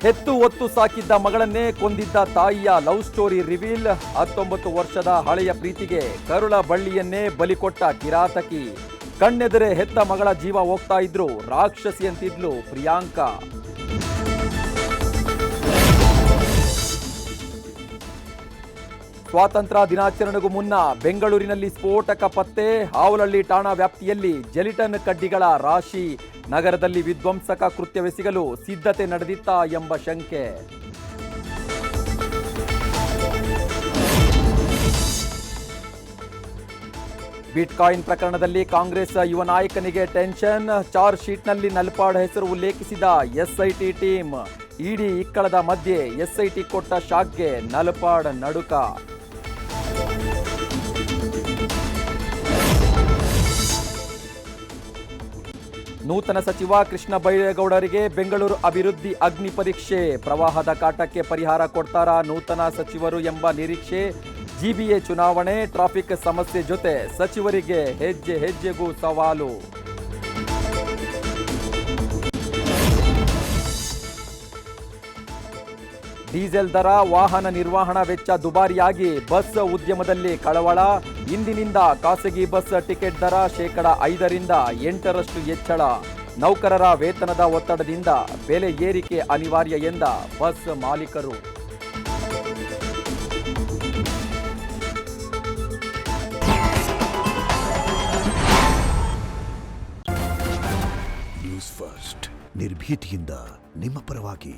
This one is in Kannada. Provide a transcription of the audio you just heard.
ಹೆತ್ತು ಒತ್ತು ಸಾಕಿದ್ದ ಮಗಳನ್ನೇ ಕೊಂದಿದ್ದ ತಾಯಿಯ ಲವ್ ಸ್ಟೋರಿ ರಿವೀಲ್. 19 ವರ್ಷದ ಹಳೆಯ ಪ್ರೀತಿಗೆ ಕರುಳ ಬಳ್ಳಿಯನ್ನೇ ಬಲಿಕೊಟ್ಟ ಕಿರಾತಕಿ. ಕಣ್ಣೆದರೆ ಹೆತ್ತ ಮಗಳ ಜೀವ ಹೋಗ್ತಾ ಇದ್ರು ರಾಕ್ಷಸಿ ಅಂತಿದ್ಲು ಪ್ರಿಯಾಂಕಾ. ಸ್ವಾತಂತ್ರ್ಯ ದಿನಾಚರಣೆಗೂ ಮುನ್ನ ಬೆಂಗಳೂರಿನಲ್ಲಿ ಸ್ಫೋಟಕ ಪತ್ತೆ. ಹಾವಲಹಳ್ಳಿ ಠಾಣಾ ವ್ಯಾಪ್ತಿಯಲ್ಲಿ ಜೆಲಿಟನ್ ಕಡ್ಡಿಗಳ ರಾಶಿ. ನಗರದಲ್ಲಿ ವಿಧ್ವಂಸಕ ಕೃತ್ಯವೆಸಗಲು ಸಿದ್ಧತೆ ನಡೆದಿತ್ತಾ ಎಂಬ ಶಂಕೆ. ಬಿಟ್ಕಾಯಿನ್ ಪ್ರಕರಣದಲ್ಲಿ ಕಾಂಗ್ರೆಸ್ ಯುವ ನಾಯಕನಿಗೆ ಟೆನ್ಷನ್. ಚಾರ್ಜ್ ಶೀಟ್ನಲ್ಲಿ ನಲ್ಪಾಡ್ ಹೆಸರು ಉಲ್ಲೇಖಿಸಿದ ಎಸ್ಐಟಿ ಟೀಮ್. ಇಡಿ ಇಕ್ಕಳದ ಮಧ್ಯೆ ಎಸ್ಐಟಿ ಕೊಟ್ಟ ಶಾಕ್ಗೆ ನಲ್ಪಾಡ್ ನಡುಕ. ನೂತನ ಸಚಿವ ಕೃಷ್ಣ ಬೈರೇಗೌಡರಿಗೆ ಬೆಂಗಳೂರು ಅಭಿವೃದ್ಧಿ ಅಗ್ನಿ ಪರೀಕ್ಷೆ. ಪ್ರವಾಹದ ಕಾಟಕ್ಕೆ ಪರಿಹಾರ ಕೊಡ್ತಾರಾ ನೂತನ ಸಚಿವರು ಎಂಬ ನಿರೀಕ್ಷೆ. ಜಿಬಿಎ ಚುನಾವಣೆ, ಟ್ರಾಫಿಕ್ ಸಮಸ್ಯೆ ಜೊತೆ ಸಚಿವರಿಗೆ ಹೆಜ್ಜೆ ಹೆಜ್ಜೆಗೂ ಸವಾಲು. ಡೀಸೆಲ್ ದರ, ವಾಹನ ನಿರ್ವಹಣಾ ವೆಚ್ಚ ದುಬಾರಿಯಾಗಿ ಬಸ್ ಉದ್ಯಮದಲ್ಲಿ ಕಳವಳ. ಇಂದಿನಿಂದ ಖಾಸಗಿ ಬಸ್ ಟಿಕೆಟ್ ದರ 5% 8% ಹೆಚ್ಚಳ. ನೌಕರರ ವೇತನದ ಒತ್ತಡದಿಂದ ಬೆಲೆ ಏರಿಕೆ ಅನಿವಾರ್ಯ ಎಂದ ಬಸ್ ಮಾಲೀಕರು. ನ್ಯೂಸ್ ಫಸ್ಟ್ ನಿರ್ಭೀತಿಯಿಂದ ನಿಮ್ಮ ಪರವಾಗಿ.